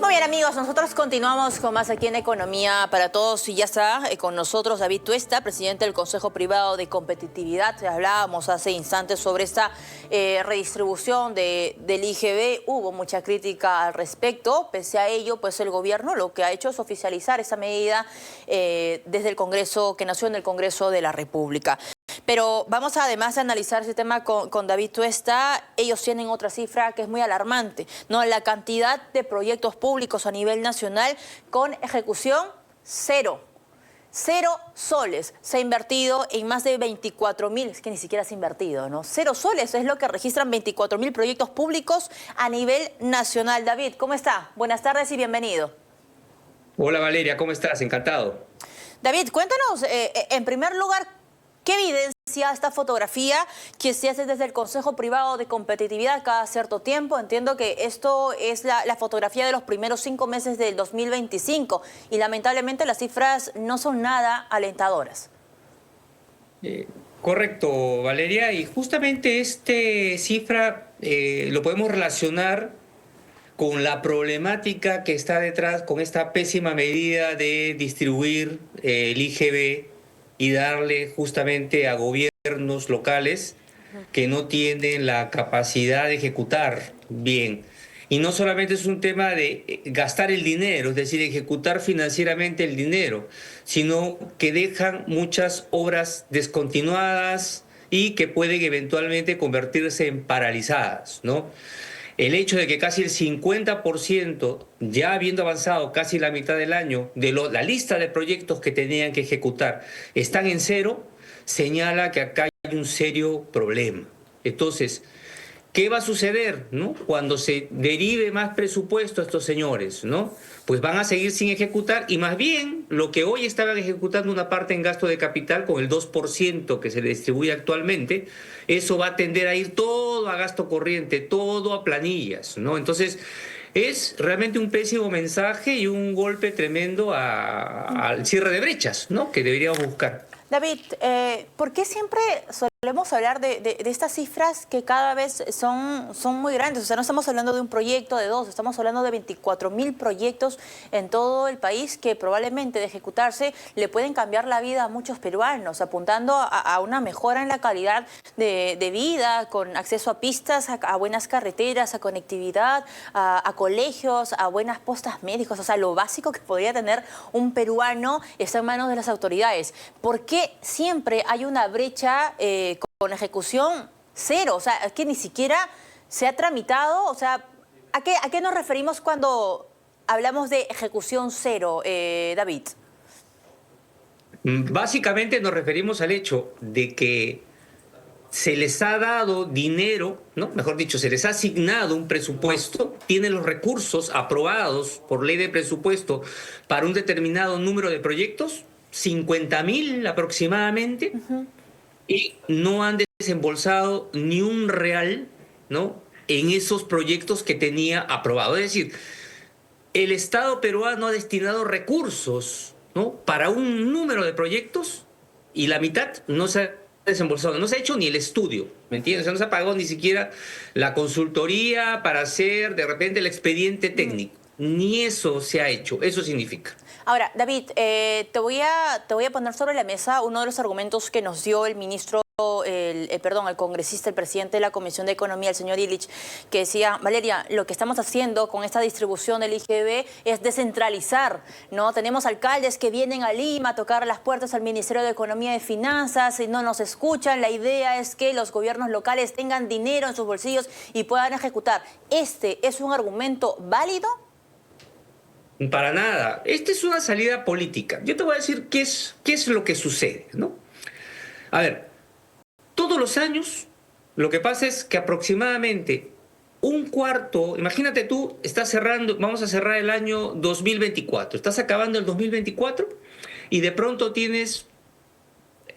Muy bien, amigos, nosotros continuamos con más aquí en Economía para Todos y ya está con nosotros David Tuesta, presidente del Consejo Privado de Competitividad. Hablábamos hace instantes sobre esta redistribución del IGB. Hubo mucha crítica al respecto. Pese a ello, pues el gobierno lo que ha hecho es oficializar esa medida desde el Congreso, que nació en el Congreso de la República. Pero vamos además a analizar ese tema con David Tuesta. Ellos tienen otra cifra que es muy alarmante, ¿no? La cantidad de proyectos públicos a nivel nacional con ejecución cero. 0 soles se ha invertido en más de 24.000, es que ni siquiera se ha invertido, ¿no? 0 soles es lo que registran 24.000 proyectos públicos a nivel nacional. David, ¿cómo está? Buenas tardes y bienvenido. Hola Valeria, ¿cómo estás? Encantado. David, cuéntanos, en primer lugar, ¿qué evidencia esta fotografía que se hace desde el Consejo Privado de Competitividad cada cierto tiempo? Entiendo que esto es la fotografía de los primeros 5 meses del 2025 y lamentablemente las cifras no son nada alentadoras. Correcto, Valeria, y justamente esta cifra lo podemos relacionar con la problemática que está detrás, con esta pésima medida de distribuir el IGB y darle justamente a gobiernos locales que no tienen la capacidad de ejecutar bien. Y no solamente es un tema de gastar el dinero, es decir, ejecutar financieramente el dinero, sino que dejan muchas obras descontinuadas y que pueden eventualmente convertirse en paralizadas, ¿no? El hecho de que casi el 50%, ya habiendo avanzado casi la mitad del año, de la lista de proyectos que tenían que ejecutar, están en cero, señala que acá hay un serio problema. Entonces, ¿qué va a suceder, ¿no? Cuando se derive más presupuesto a estos señores, ¿no? Pues van a seguir sin ejecutar y más bien lo que hoy estaban ejecutando una parte en gasto de capital con el 2% que se le distribuye actualmente, eso va a tender a ir todo a gasto corriente, todo a planillas, ¿no? Entonces, es realmente un pésimo mensaje y un golpe tremendo al cierre de brechas, ¿no? Que deberíamos buscar. David, ¿por qué siempre solemos hablar de estas cifras que cada vez son muy grandes? O sea, no estamos hablando de un proyecto, de dos, estamos hablando de 24.000 proyectos en todo el país que probablemente de ejecutarse le pueden cambiar la vida a muchos peruanos, apuntando a una mejora en la calidad de vida, con acceso a pistas, a buenas carreteras, a conectividad, a colegios, a buenas postas médicos. O sea, lo básico que podría tener un peruano está en manos de las autoridades. ¿Por qué siempre hay una brecha con ejecución cero? O sea, es que ni siquiera se ha tramitado. O sea, ¿a qué nos referimos cuando hablamos de ejecución cero, David? Básicamente nos referimos al hecho de que se les ha dado dinero, ¿no? Mejor dicho, se les ha asignado un presupuesto, tienen los recursos aprobados por ley de presupuesto para un determinado número de proyectos, 50.000 aproximadamente, y no han desembolsado ni un real, ¿no? En esos proyectos que tenía aprobado. Es decir, el Estado peruano ha destinado recursos, ¿no? Para un número de proyectos y la mitad no se ha desembolsado, no se ha hecho ni el estudio, ¿me entiendes? O sea, no se ha pagado ni siquiera la consultoría para hacer de repente el expediente técnico. Ni eso se ha hecho, eso significa. Ahora, David, te voy a poner sobre la mesa uno de los argumentos que nos dio el ministro, el congresista, el presidente de la Comisión de Economía, el señor Illich, que decía: Valeria, lo que estamos haciendo con esta distribución del IGB es descentralizar, ¿no? Tenemos alcaldes que vienen a Lima a tocar las puertas al Ministerio de Economía y Finanzas y no nos escuchan. La idea es que los gobiernos locales tengan dinero en sus bolsillos y puedan ejecutar. ¿Este es un argumento válido? Para nada. Esta es una salida política. Yo te voy a decir qué es lo que sucede, ¿no? A ver, todos los años lo que pasa es que aproximadamente un cuarto, imagínate tú, estás cerrando, vamos a cerrar el año 2024, estás acabando el 2024 y de pronto tienes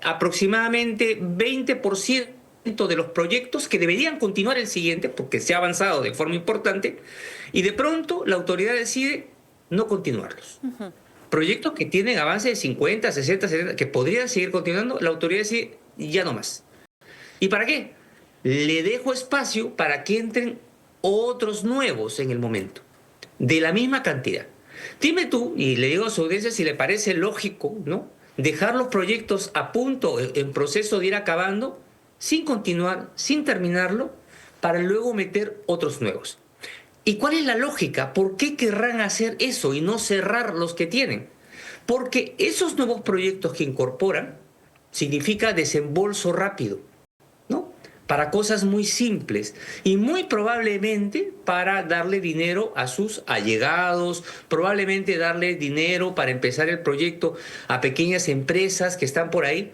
aproximadamente 20% de los proyectos que deberían continuar el siguiente, porque se ha avanzado de forma importante, y de pronto la autoridad decide no continuarlos. Proyectos que tienen avance de 50, 60, 70, que podrían seguir continuando, la autoridad decide ya no más. ¿Y para qué? Le dejo espacio para que entren otros nuevos en el momento. de la misma cantidad. Dime tú, y le digo a su audiencia si le parece lógico, ¿no?, dejar los proyectos a punto, en proceso de ir acabando, sin continuar, sin terminarlo, para luego meter otros nuevos. ¿Y cuál es la lógica? ¿Por qué querrán hacer eso y no cerrar los que tienen? Porque esos nuevos proyectos que incorporan significa desembolso rápido, ¿no?, para cosas muy simples y muy probablemente para darle dinero a sus allegados, probablemente darle dinero para empezar el proyecto a pequeñas empresas que están por ahí,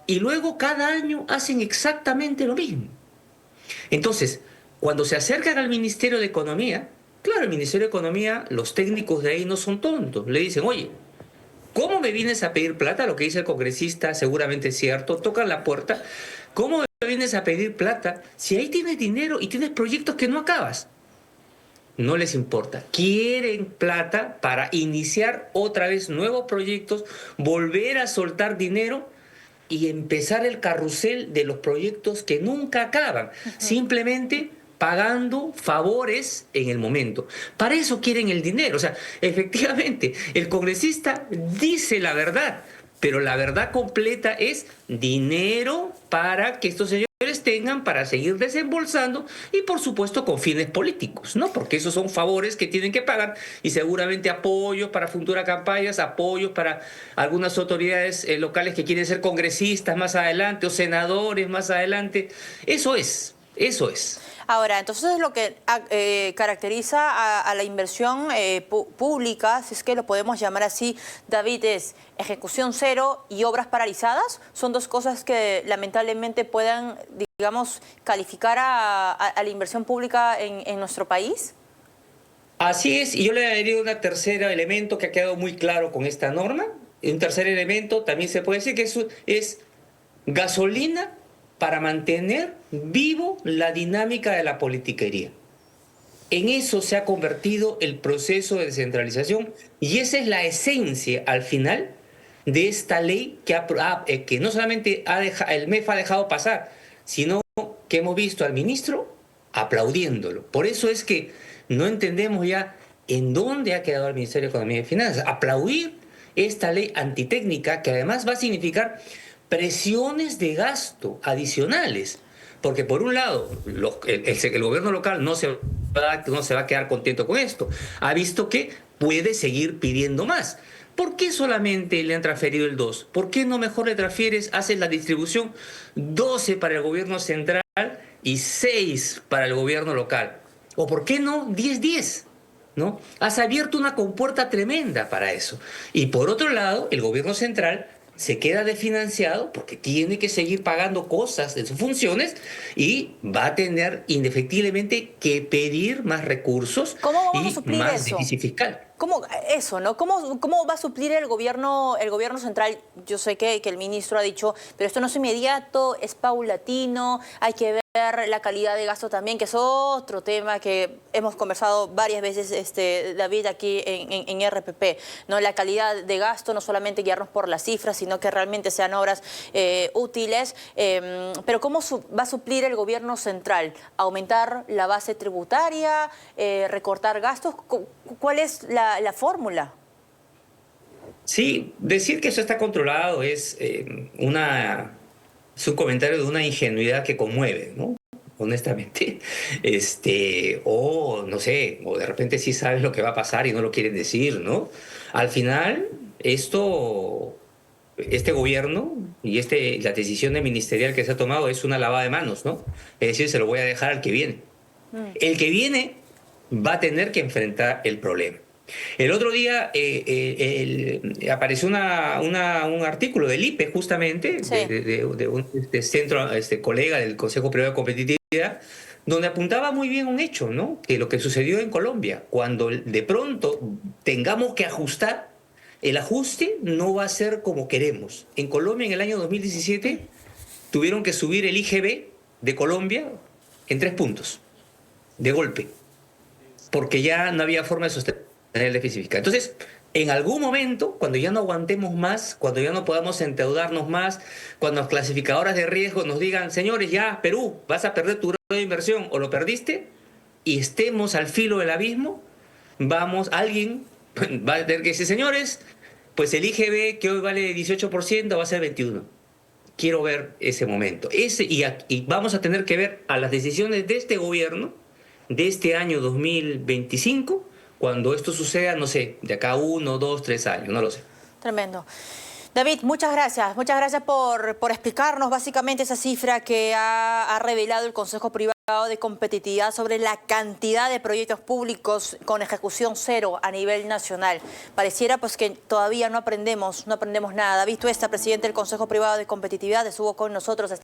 y luego cada año hacen exactamente lo mismo. Entonces, cuando se acercan al Ministerio de Economía, claro, el Ministerio de Economía, los técnicos de ahí no son tontos, le dicen, oye, ¿cómo me vienes a pedir plata? Lo que dice el congresista seguramente es cierto, tocan la puerta. ¿Cómo me vienes a pedir plata si ahí tienes dinero y tienes proyectos que no acabas? No les importa. Quieren plata para iniciar otra vez nuevos proyectos, volver a soltar dinero y empezar el carrusel de los proyectos que nunca acaban. Simplemente pagando favores en el momento. Para eso quieren el dinero. O sea, efectivamente, el congresista dice la verdad, pero la verdad completa es dinero para que estos señores tengan para seguir desembolsando y por supuesto con fines políticos, ¿no? Porque esos son favores que tienen que pagar y seguramente apoyos para futuras campañas, apoyos para algunas autoridades locales que quieren ser congresistas más adelante o senadores más adelante. Eso es, eso es. Ahora, entonces lo que caracteriza a la inversión pública, si es que lo podemos llamar así, David, es ejecución cero y obras paralizadas. Son dos cosas que lamentablemente puedan, digamos, calificar a la inversión pública en nuestro país. Así es, y yo le añadiría un tercer elemento que ha quedado muy claro con esta norma. Un tercer elemento también se puede decir que eso es gasolina para mantener vivo la dinámica de la politiquería. En eso se ha convertido el proceso de descentralización y esa es la esencia al final de esta ley que no solamente el MEF ha dejado pasar, sino que hemos visto al ministro aplaudiéndolo. Por eso es que no entendemos ya en dónde ha quedado el Ministerio de Economía y Finanzas. Aplaudir esta ley antitécnica que además va a significar presiones de gasto adicionales, porque por un lado el gobierno local no se va a quedar contento con esto, ha visto que puede seguir pidiendo más. ¿Por qué solamente le han transferido el 2? ¿Por qué no mejor le transfieres, haces la distribución 12 para el gobierno central y 6 para el gobierno local? ¿O por qué no 10-10? ¿No? Has abierto una compuerta tremenda para eso. Y por otro lado, el gobierno central se queda desfinanciado porque tiene que seguir pagando cosas de sus funciones y va a tener indefectiblemente que pedir más recursos y más déficit fiscal. ¿Cómo eso, no? ¿Cómo va a suplir el gobierno central? Yo sé que el ministro ha dicho, pero esto no es inmediato, es paulatino, hay que ver la calidad de gasto también, que es otro tema que hemos conversado varias veces, David, aquí en RPP, ¿no? La calidad de gasto, no solamente guiarnos por las cifras, sino que realmente sean obras útiles. Pero ¿cómo va a suplir el gobierno central? ¿Aumentar la base tributaria? ¿Recortar gastos? ¿Cuál es la fórmula? Sí, decir que eso está controlado es un comentario de una ingenuidad que conmueve, ¿no? Honestamente. O no sé, o de repente sí sabes lo que va a pasar y no lo quieren decir, ¿no? Al final, este gobierno y la decisión ministerial que se ha tomado es una lavada de manos, ¿no? Es decir, se lo voy a dejar al que viene. El que viene va a tener que enfrentar el problema. El otro día apareció un artículo del IPE, justamente, sí, de un colega del Consejo Privado de Competitividad, donde apuntaba muy bien un hecho, ¿no? Que lo que sucedió en Colombia, cuando de pronto tengamos que ajustar, el ajuste no va a ser como queremos. En Colombia, en el año 2017, tuvieron que subir el IGB de Colombia en 3 puntos, de golpe, porque ya no había forma de sostener el déficit fiscal. Entonces, en algún momento, cuando ya no aguantemos más, cuando ya no podamos endeudarnos más, cuando las clasificadoras de riesgo nos digan, señores, ya, Perú, vas a perder tu grado de inversión o lo perdiste, y estemos al filo del abismo, alguien va a tener que decir, señores, pues el IGB que hoy vale 18% va a ser 21%. Quiero ver ese momento. Y vamos a tener que ver a las decisiones de este gobierno, de este año 2025, cuando esto suceda, no sé, de acá 1, 2, 3 años, no lo sé. Tremendo. David, muchas gracias. Muchas gracias por explicarnos básicamente esa cifra que ha revelado el Consejo Privado de Competitividad sobre la cantidad de proyectos públicos con ejecución cero a nivel nacional. Pareciera pues que todavía no aprendemos nada. David Tuesta, presidente del Consejo Privado de Competitividad, estuvo con nosotros.